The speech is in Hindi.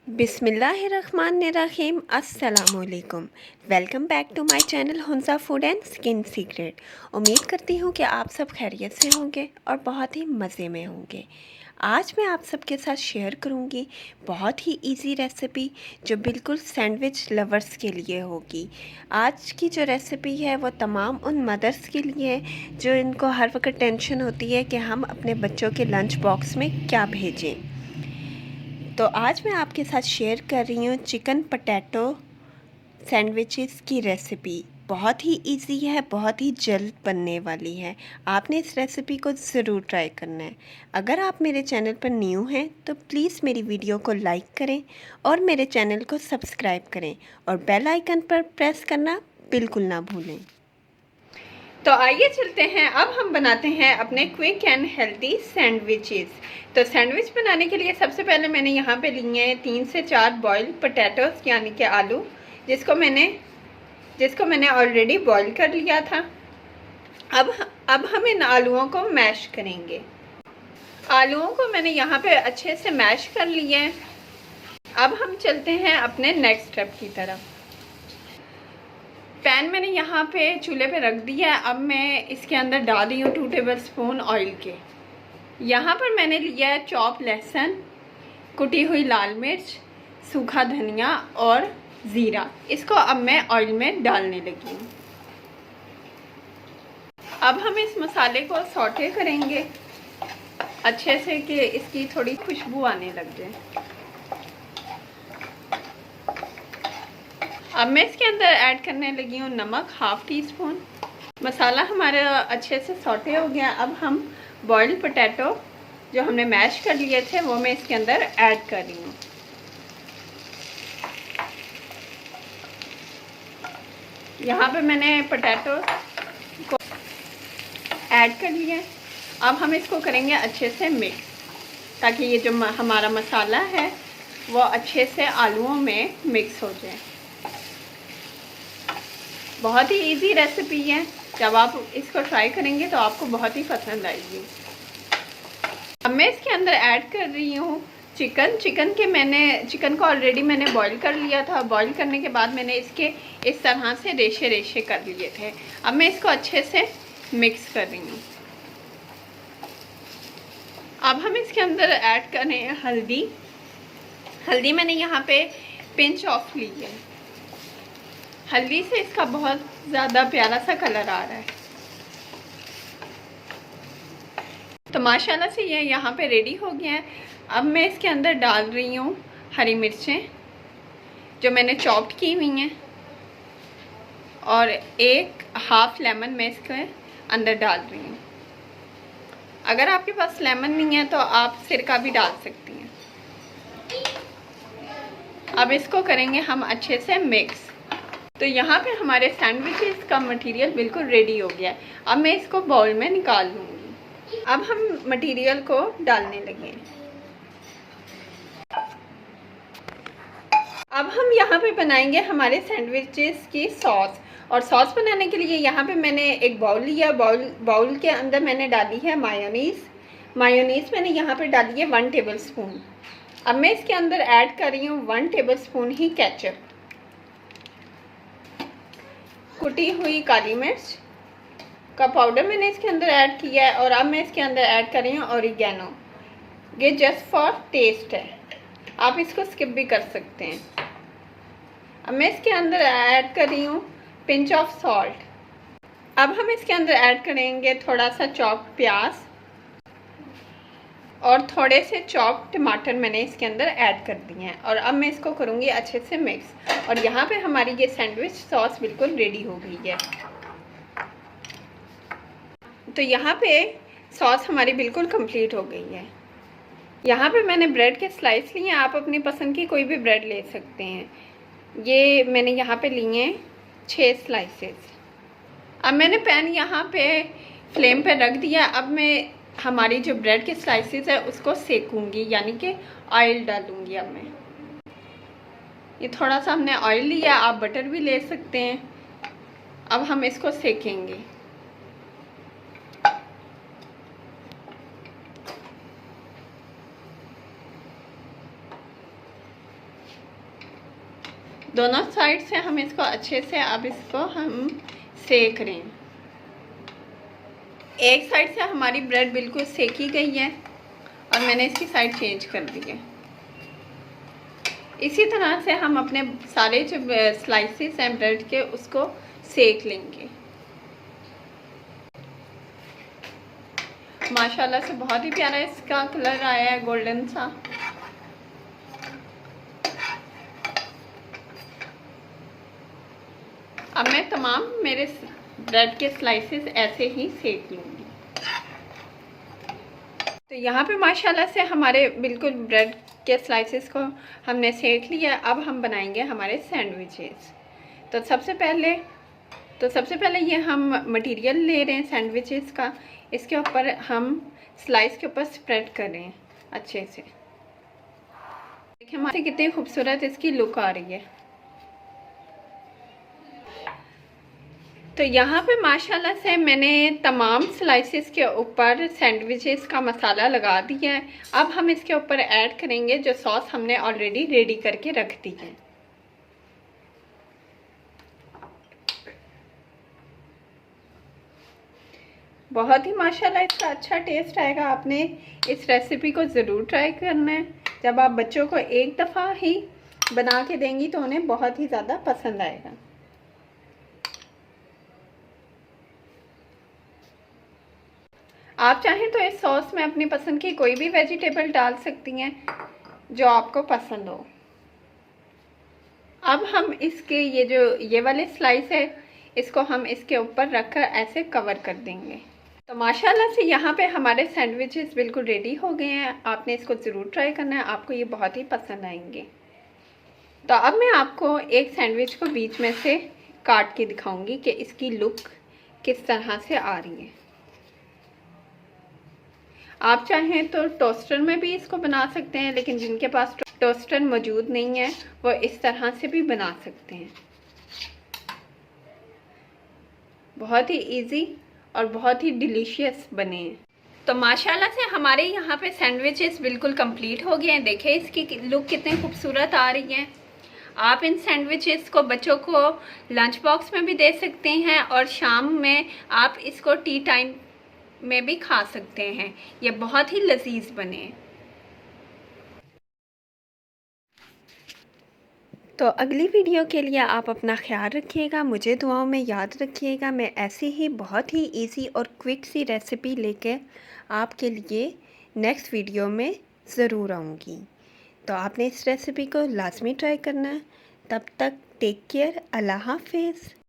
बिस्मिल्लाहिर्रहमानिर्रहीम अस्सलामुअलैकुम। Welcome back to my channel Hunza food and skin secret. उम्मीद करती हूँ कि आप सब खैरियत से होंगे और बहुत ही मज़े में होंगे। आज मैं आप सबके साथ शेयर करूँगी बहुत ही इजी रेसिपी जो बिल्कुल सैंडविच लवर्स के लिए होगी। आज की जो रेसिपी है वो तमाम उन मदर्स के लिए है जो इनको हर वक्त टेंशन होती है कि हम अपने बच्चों के लंच बॉक्स में क्या भेजें। तो आज मैं आपके साथ शेयर कर रही हूँ चिकन पटैटो सैंडविचेस की रेसिपी। बहुत ही इजी है, बहुत ही जल्द बनने वाली है। आपने इस रेसिपी को ज़रूर ट्राई करना है। अगर आप मेरे चैनल पर न्यू हैं तो प्लीज़ मेरी वीडियो को लाइक करें और मेरे चैनल को सब्सक्राइब करें और बेल आइकन पर प्रेस करना बिल्कुल ना भूलें। तो आइए चलते हैं, अब हम बनाते हैं अपने क्विक एंड हेल्दी सैंडविचेस। तो सैंडविच बनाने के लिए सबसे पहले मैंने यहाँ पे लिए हैं 3 से 4 बॉइल्ड पोटैटोस यानी कि आलू, जिसको मैंने ऑलरेडी बॉईल कर लिया था। अब हम इन आलूओं को मैश करेंगे। आलूओं को मैंने यहाँ पे अच्छे से मैश कर लिया है। अब हम चलते हैं अपने नेक्स्ट स्टेप की तरफ। पैन मैंने यहाँ पे चूल्हे पे रख दिया है। अब मैं इसके अंदर डाल रही हूँ 2 टेबलस्पून ऑयल के। यहाँ पर मैंने लिया है चॉप लहसुन, कुटी हुई लाल मिर्च, सूखा धनिया और ज़ीरा। इसको अब मैं ऑयल में डालने लगी हूँ। अब हम इस मसाले को सौटे करेंगे अच्छे से कि इसकी थोड़ी खुशबू आने लग जाए। अब मैं इसके अंदर ऐड करने लगी हूँ नमक, हाफ टी स्पून। मसाला हमारा अच्छे से सौटे हो गया। अब हम बॉइल्ड पोटैटो जो हमने मैश कर लिए थे वो मैं इसके अंदर ऐड कर रही हूँ। यहाँ पे मैंने पोटैटो को ऐड कर लिया। अब हम इसको करेंगे अच्छे से मिक्स ताकि ये जो हमारा मसाला है वो अच्छे से आलूओं में मिक्स हो जाए। बहुत ही इजी रेसिपी है, जब आप इसको ट्राई करेंगे तो आपको बहुत ही पसंद आएगी। अब मैं इसके अंदर ऐड कर रही हूँ चिकन को ऑलरेडी मैंने बॉईल कर लिया था। बॉईल करने के बाद मैंने इसके इस तरह से रेशे रेशे कर लिए थे। अब मैं इसको अच्छे से मिक्स कर रही हूँ। अब हम इसके अंदर ऐड करें हल्दी मैंने यहाँ पे पिंच ऑफ ली है। हल्दी से इसका बहुत ज़्यादा प्यारा सा कलर आ रहा है। तो माशाल्लाह से ये यहाँ पे रेडी हो गया है। अब मैं इसके अंदर डाल रही हूँ हरी मिर्चें जो मैंने चॉप्ड की हुई हैं और एक हाफ लेमन मैं इसके अंदर डाल रही हूँ। अगर आपके पास लेमन नहीं है तो आप सिरका भी डाल सकती हैं। अब इसको करेंगे हम अच्छे से मिक्स। तो यहाँ पे हमारे सैंडविचेस का मटेरियल बिल्कुल रेडी हो गया है। अब मैं इसको बाउल में निकाल लूँगी। अब हम मटेरियल को डालने लगे। अब हम यहाँ पे बनाएंगे हमारे सैंडविचेस की सॉस। और सॉस बनाने के लिए यहाँ पे मैंने एक बाउल लिया। बाउल के अंदर मैंने डाली है मायोनीज़ मैंने यहाँ पे डाली है 1 टेबलस्पून। अब मैं इसके अंदर ऐड कर रही हूँ 1 टेबलस्पून ही केचप, कुटी हुई काली मिर्च का पाउडर मैंने इसके अंदर ऐड किया है। और अब मैं इसके अंदर ऐड कर रही हूँ ऑरिगेनो। ये जस्ट फॉर टेस्ट है, आप इसको स्किप भी कर सकते हैं। अब मैं इसके अंदर ऐड कर रही हूँ पिंच ऑफ सॉल्ट। अब हम इसके अंदर ऐड करेंगे थोड़ा सा चॉप्ड प्याज और थोड़े से चॉप्ड टमाटर मैंने इसके अंदर ऐड कर दिए हैं। और अब मैं इसको करूँगी अच्छे से मिक्स। और यहाँ पे हमारी ये सैंडविच सॉस बिल्कुल रेडी हो गई है। तो यहाँ पे सॉस हमारी बिल्कुल कंप्लीट हो गई है। यहाँ पे मैंने ब्रेड के स्लाइस लिए हैं, आप अपनी पसंद की कोई भी ब्रेड ले सकते हैं। ये मैंने यहाँ पे लिए हैं 6 स्लाइसेस। अब मैंने पैन यहाँ पे फ्लेम पे रख दिया। अब मैं हमारी जो ब्रेड के स्लाइसेस है उसको सेकूंगी, यानी कि ऑयल डालूंगी। अब मैं ये थोड़ा सा हमने ऑयल लिया, आप बटर भी ले सकते हैं। अब हम इसको सेकेंगे। दोनों साइड से हम इसको अच्छे से अब इसको हम सेक रहे हैं। एक साइड से हमारी ब्रेड बिल्कुल सेकी गई है और मैंने इसकी साइड चेंज कर दी है। इसी तरह से हम अपने सारे जो स्लाइसेस हैं ब्रेड के उसको सेक लेंगे। माशाल्लाह से बहुत ही प्यारा इसका कलर आया है, गोल्डन सा। अब मैं तमाम मेरे ब्रेड के स्लाइसेस ऐसे ही सेक लूँगी। तो यहाँ पे माशाल्लाह से हमारे बिल्कुल ब्रेड के स्लाइसेस को हमने सेक लिया। अब हम बनाएंगे हमारे सैंडविचेस। तो सबसे पहले ये हम मटेरियल ले रहे हैं सैंडविचेस का। इसके ऊपर हम स्लाइस के ऊपर स्प्रेड कर रहे हैं अच्छे से। देखिए हमारे कितनी खूबसूरत इसकी लुक आ रही है। तो यहाँ पे माशाल्लाह से मैंने तमाम स्लाइसेस के ऊपर सैंडविचेस का मसाला लगा दिया है। अब हम इसके ऊपर ऐड करेंगे जो सॉस हमने ऑलरेडी रेडी करके रख दी है। बहुत ही माशाल्लाह इसका अच्छा टेस्ट आएगा। आपने इस रेसिपी को ज़रूर ट्राई करना है। जब आप बच्चों को एक दफ़ा ही बना के देंगी तो उन्हें बहुत ही ज़्यादा पसंद आएगा। आप चाहें तो इस सॉस में अपनी पसंद की कोई भी वेजिटेबल डाल सकती हैं जो आपको पसंद हो। अब हम इसके ये वाले स्लाइस है इसको हम इसके ऊपर रखकर ऐसे कवर कर देंगे। तो माशाल्लाह से यहाँ पे हमारे सैंडविचेस बिल्कुल रेडी हो गए हैं। आपने इसको ज़रूर ट्राई करना है, आपको ये बहुत ही पसंद आएंगे। तो अब मैं आपको एक सैंडविच को बीच में से काट के दिखाऊंगी कि इसकी लुक किस तरह से आ रही है। आप चाहें तो टोस्टर में भी इसको बना सकते हैं, लेकिन जिनके पास टोस्टर मौजूद नहीं है वो इस तरह से भी बना सकते हैं। बहुत ही इजी और बहुत ही डिलीशियस बने हैं। तो माशाल्लाह से हमारे यहाँ पे सैंडविचेस बिल्कुल कंप्लीट हो गए हैं। देखें इसकी लुक कितनी खूबसूरत आ रही है। आप इन सैंडविचेस को बच्चों को लंच बॉक्स में भी दे सकते हैं और शाम में आप इसको टी टाइम में भी खा सकते हैं। ये बहुत ही लजीज बने हैं। तो अगली वीडियो के लिए आप अपना ख्याल रखिएगा, मुझे दुआओं में याद रखिएगा। मैं ऐसी ही बहुत ही इजी और क्विक सी रेसिपी लेके आपके लिए नेक्स्ट वीडियो में ज़रूर आऊँगी। तो आपने इस रेसिपी को लाजमी ट्राई करना है। तब तक टेक केयर, अल्लाह हाफिज़।